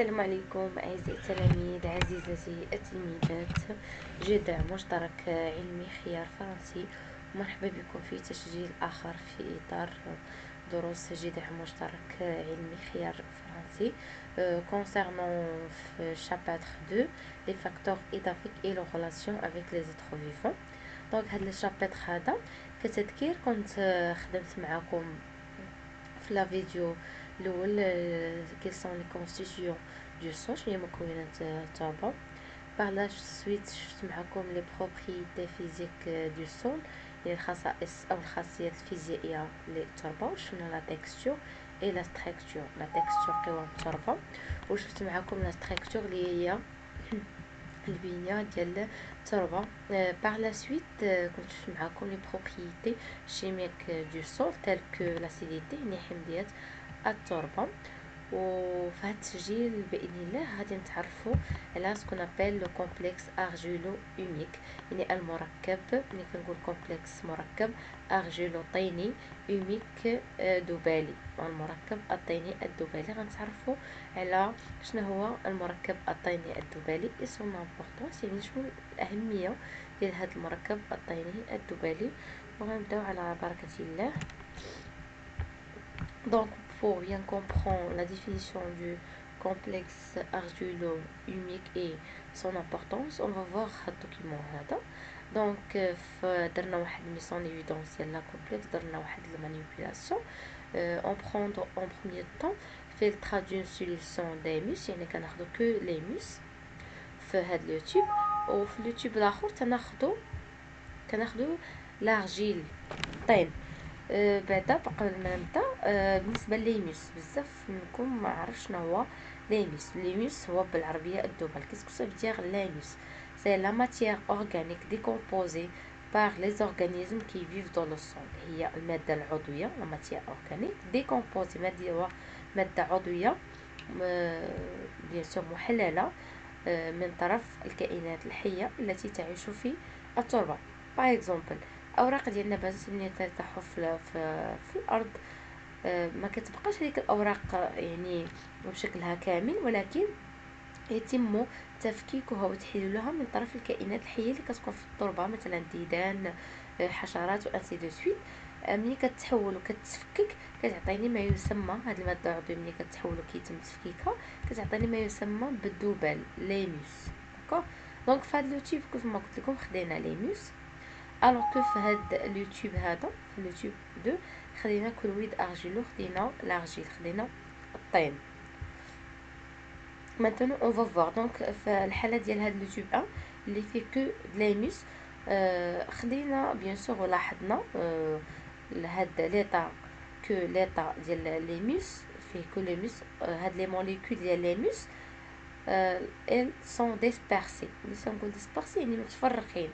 السلام عليكم أعزائي التلاميذ، عزيزتي التلميذات. جدع مشترك علمي خيار فرنسي. مرحبا بكم في تسجيل آخر في إطار دروس جدع مشترك علمي خيار فرنسي. concernant في chapitre 2 les facteurs étaphiques et leurs relations avec les êtres vivants. دونك هذا الشابتر هذا كتذكير كنت خدمت معكم في لا فيديو الاول كيل سون لي كونستيتيون دو سون، شنو هي مكونات التربه. باغ سويت شفت معكم لي بروبريتي فيزيك دو سول، يعني الخصائص او الخاصيات الفيزيائيه للتربه، وشفنا لا تكستور اي لا ستركتور. لا تكستور قوام التربه، وشفت معكم لا ستركتور اللي هي البنيه ديال التربه. باغ لا سويت كنت شفت معكم لي بروبريتي شيميك دو سول تال كو لاسيديتي، يعني حمضيات التربه. وفي هذا التسجيل باذن الله غادي نتعرفوا على سكون ابل لو كومبلكس ارجيلو اوميك، يعني المركب. ملي كنقول كومبلكس مركب ارجيلو طيني اوميك دبالي، المركب الطيني الدبالي. غنتعرفوا على شنو هو المركب الطيني الدبالي اي سون امبورطونس، يعني شنو الاهميه ديال هذا المركب الطيني الدبالي. وغنبداو على بركه الله. Donc, pour bien comprendre la définition du complexe argilo-humique et son importance, on va voir le document هذا. Donc, درنا واحد mise en évidence ديال la complexe، درنا واحد la manipulation. On prend en premier temps filtre d'une solution d'humus، يعني كناخدو que l'humus في هاد لو تيوب، وفي لو تيوب الاخر كناخدو l'argile طين. بعدا قبل ما نبدا بالنسبه لليميس، بزاف منكم ما عرفش شنو هو ليميس. ليميس هو بالعربيه الذبل. كيسكو سا veut dire ليميس؟ c'est la matière organique décomposée par les organismes qui vivent dans le sol. هي الماده العضويه، la matière organique décomposée، ماده عضويه بيان سور محلله من طرف الكائنات الحيه التي تعيش في التربه. باغ اكزومبل اوراق ديال النبات ملي تطيحوا في الارض، ما كتبقاش هذيك الاوراق يعني بشكلها كامل، ولكن يتم تفكيكها وتحليلها من طرف الكائنات الحيه اللي كتكون في التربه، مثلا الديدان، حشرات وانسي دو سويت. ملي كتحول وكتفكك كتعطيني ما يسمى، هاد الماده العضويه ملي كتحول وكيتم تفكيكها كتعطيني ما يسمى بالذبل ليموس. داكوغ. دونك في هاد لو تيب كيف ما قلت لكم خدينا ليموس، الوغ كو في هاد اليوتيوب هذا في اليوتيوب 2 خدينا كلويد ارجيلو، خدينا لارجيل، خدينا الطين. maintenant on va voir. donc في الحاله ديال هاد اليوتيوب 1 اللي فيه كو ليموس، خدينا بيان سور ولاحظنا هاد ليطا كو ليطا ديال ليموس فيه كو ليموس. هاد لي موليكول ديال ليموس elles sont dispersées. ملي كنقول dispersées يعني متفرقين.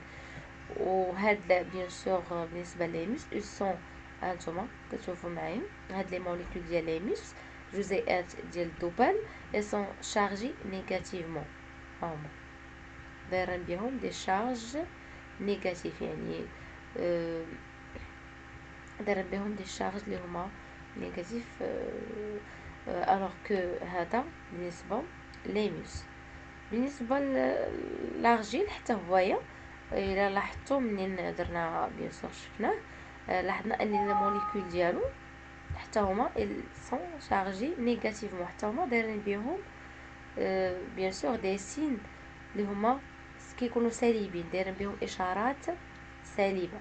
وهاد بيان سور بالنسبه لليموس سون هانتوما كتشوفوا معايا هاد لي موليكول ديال ليموس، جزيئات ديال الذبل، اي سون شارجي نيجاتيفمون، هما دايرين بهم دي شارج نيجاتيف، يعني دايرين بهم دي شارج اللي هما نيجاتيف. الوغ كو هذا بالنسبه ليموس. بالنسبه لارجيل حتى هويا الا لاحظتوا منين درنا بيان سور شفناه، لاحظنا ان لي موليكول ديالو حتى هما سون شارجي نيجاتيفمون، حتى هما دايرين بهم بيان سور دي سين اللي هما كيكونوا سالبين، دايرين بهم اشارات سالبه.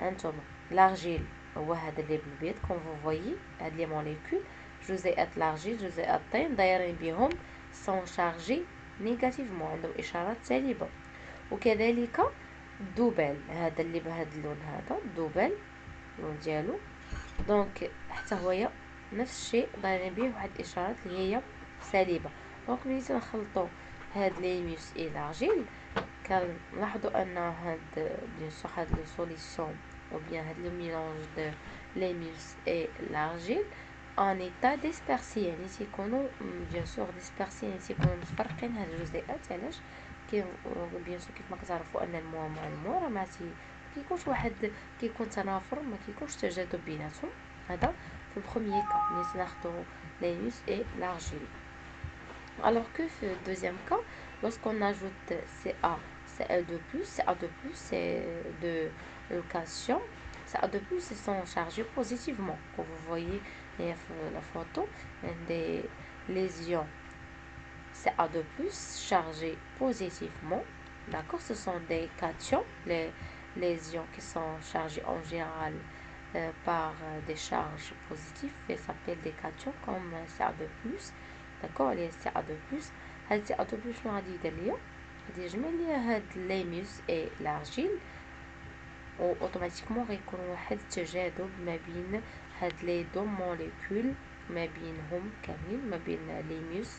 هانتوما لارجيل هو هذا اللي بالبيض كون فو فويي، هاد لي موليكول جزيئات لارجيل جزيئات الطين دايرين بهم سون شارجي نيجاتيفمون، عندهم اشارات سالبه. وكذلك الذبل هذا اللي بهذا اللون، هذا الذبل اللون ديالو، دونك حتى هويا نفس الشيء دايرين به واحد الاشارات اللي هي سالبه. دونك ملي تنخلطوا هاد ليموس اي لارجيل كنلاحظوا ان هاد بيان سور هاد لو سوليسيون او بيان هاد لو ميلونج دو ليموس اي لارجيل ان ايتا ديسبيرسي، يعني تيكونوا بيان سور ديسبيرسي، يعني تيكونوا متفرقين هاد الجزيئات. علاش؟ بيان سور كيف ما كتعرفوا ان الموا مع الموا راه ما كيكونش واحد، كيكون تنافر، ما كيكونش تجاذب بيناتهم. هذا في البروميير كا ملي ناخذوا ليموس اي لارجيل. Alors que le deuxième cas, lorsqu'on ajoute Ca, Cl2+, Ca2+, c'est de location, Ca2+, ils sont chargés positivement. Comme vous voyez la photo, des lésions Ca2+, chargés positivement. D'accord, ce sont des cations, les ions qui sont chargés en général par des charges positives, ils s'appellent des cations comme Ca2+. d'accord les Ca2+. هاد Ca2+ شنو غادي يدير ليا؟ غادي يجمع ليا هاد ليميوس اي لارجيل، و اوتوماتيكمون غيكون واحد التجاذب ما بين هاد لي دو موليكول، ما بينهم كاملين، ما بين ليميوس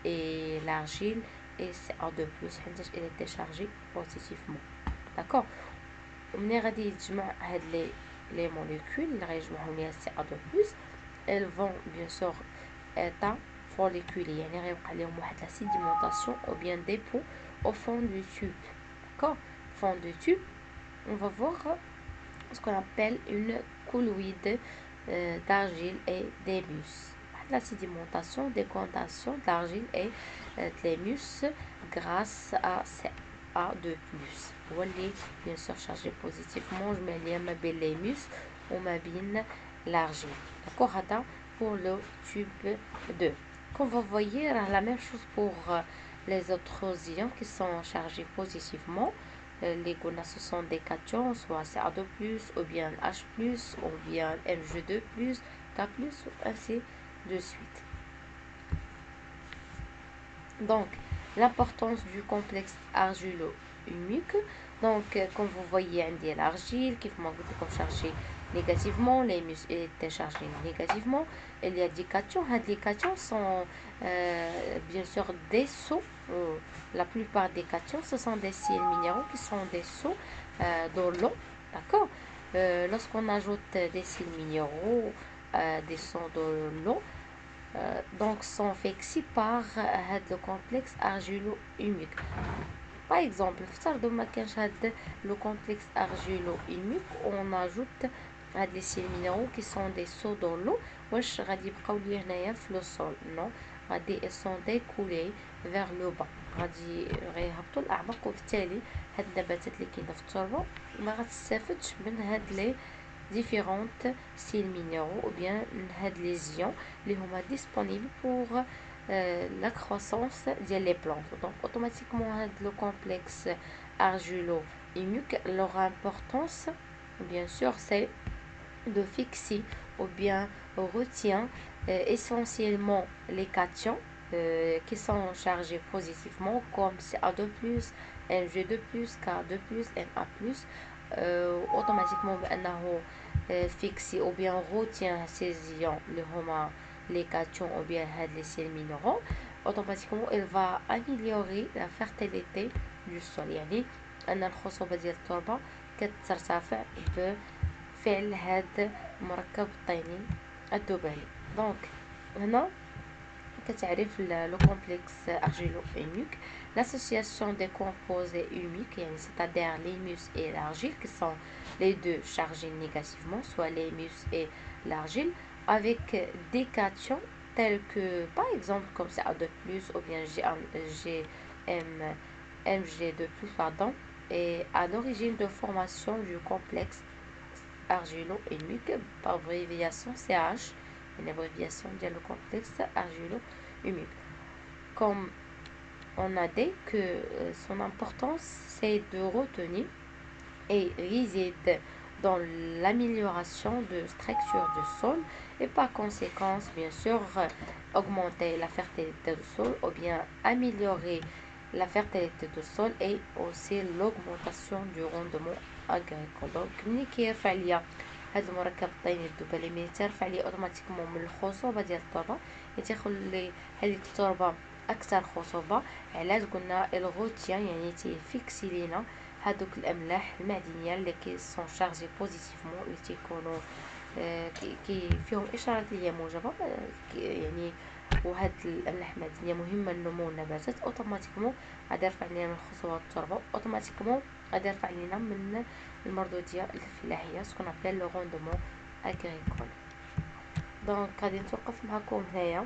اي لارجيل اي Ca2+، حيتاش il est déchargé positivement. d'accord ومني غادي يتجمع هاد les molécules اللي غيجمعهم ليها Ca2+، elles vont bien sûr être follicules، يعني غيوقع لهم واحد la sédimentation ou bien dépôt au fond du tube. d'accord fond du tube, on va voir ce qu'on appelle une colloïde d'argile et d'humus. La sédimentation, décantation d'argile et d'humus grâce à Ca2+. واللي bien sûr chargé positivement جمع ما بين l'humus ou ما بين l'argile. d'accord هذا pour le tube 2. Comme vous voyez, la même chose pour les autres ions qui sont chargés positivement. Les gonas, ce sont des cations, soit Ca2+, ou bien H+, ou bien Mg2+, K+, ainsi de suite. Donc, l'importance du complexe argilo-humique. Donc, comme vous voyez, il y a l'argile qui est chargée négativement, les muscles étaient chargés négativement. Il y a des cations. Les cations sont bien sûr des saux. La plupart des cations, ce sont des sels minéraux qui sont des saux dans l'eau. D'accord lorsqu'on ajoute des sels minéraux, des saux dans l'eau, donc sont fixés par le complexe argilo-humique. Par exemple, le complexe argilo-humique, on ajoute les sels minéraux qui sont des saux dans l'eau. واش غادي يبقاو لي هنايا في لو سول؟ نو، غادي sont découlés vers le bas، غادي غيهبطوا الاعماق، وبالتالي هاد النباتات اللي كاينه في التربه ما غتستافدش من هاد لي différentes sels minéraux ou bien هاد لي زيون اللي هما disponibles pour la croissance des plantes. Donc automatiquement le complexe argilo-humique, leur importance bien sûr c'est de fixer ou bien retient essentiellement les cations qui sont chargés positivement comme Ca2+, Mg2+, K2+, Na+. automatiquement بأنه fixé ou bien retient ces ions les cations ou bien les sels minéraux. automatiquement il va améliorer la fertilité du sol، يعني أن الخصوبة ديال التربة كترتفع بفعل هذا المركب الطيني الذبابي. دونك هنا كتعرف لو complexe argilo-humique. L'association des composés humiques, c'est-à-dire l'humus et l'argile, qui sont les deux chargés négativement, soit l'humus et l'argile, avec des cations tels que, par exemple, comme Ca2+, ou bien Mg2+, pardon, et à l'origine de formation du complexe argilo-humique, par abréviation CH, une abréviation du complexe argilo-humique. Comme on a dit que son importance c'est de retenir et réside dans l'amélioration de structure du sol et par conséquent bien sûr augmenter la fertilité du sol ou bien améliorer la fertilité du sol et aussi l'augmentation du rendement agricole. donc ملي كيرفع ليا هذا المركب الطيني الذبابي ملي ترفع لي اوتوماتيكمون من الخصوبه ديال التربه، تيخلي هذيك التربه اكثر خصوبه. علاش قلنا الغوتيان يعني تيفيكسي لينا هذوك الاملاح المعدنيه اللي كيسون شارجي بوزيتيفمون، اللي تيكونوا كي فيهم اشارات اللي هي موجبه يعني، وهاد الاملاح المعدنيه مهمه لنمو النباتات. اوتوماتيكمون غادي يرفع لينا من خصوبه التربه، اوتوماتيكمون غادي يرفع لينا من المردوديه الفلاحيه، سكون ابل لو روندمون اغريكول. دونك غادي نتوقف معكم هنايا.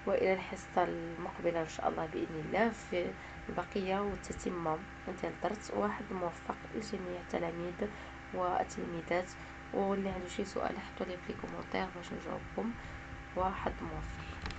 وإلى الحصة المقبلة إن شاء الله بإذن الله في البقية والتتمة ديال الدرس. واحد موفق لجميع التلاميذ والتلميذات، واللي عنده شي سؤال يحطوا لي في لي كومونتير باش نجاوبكم. واحد موفق.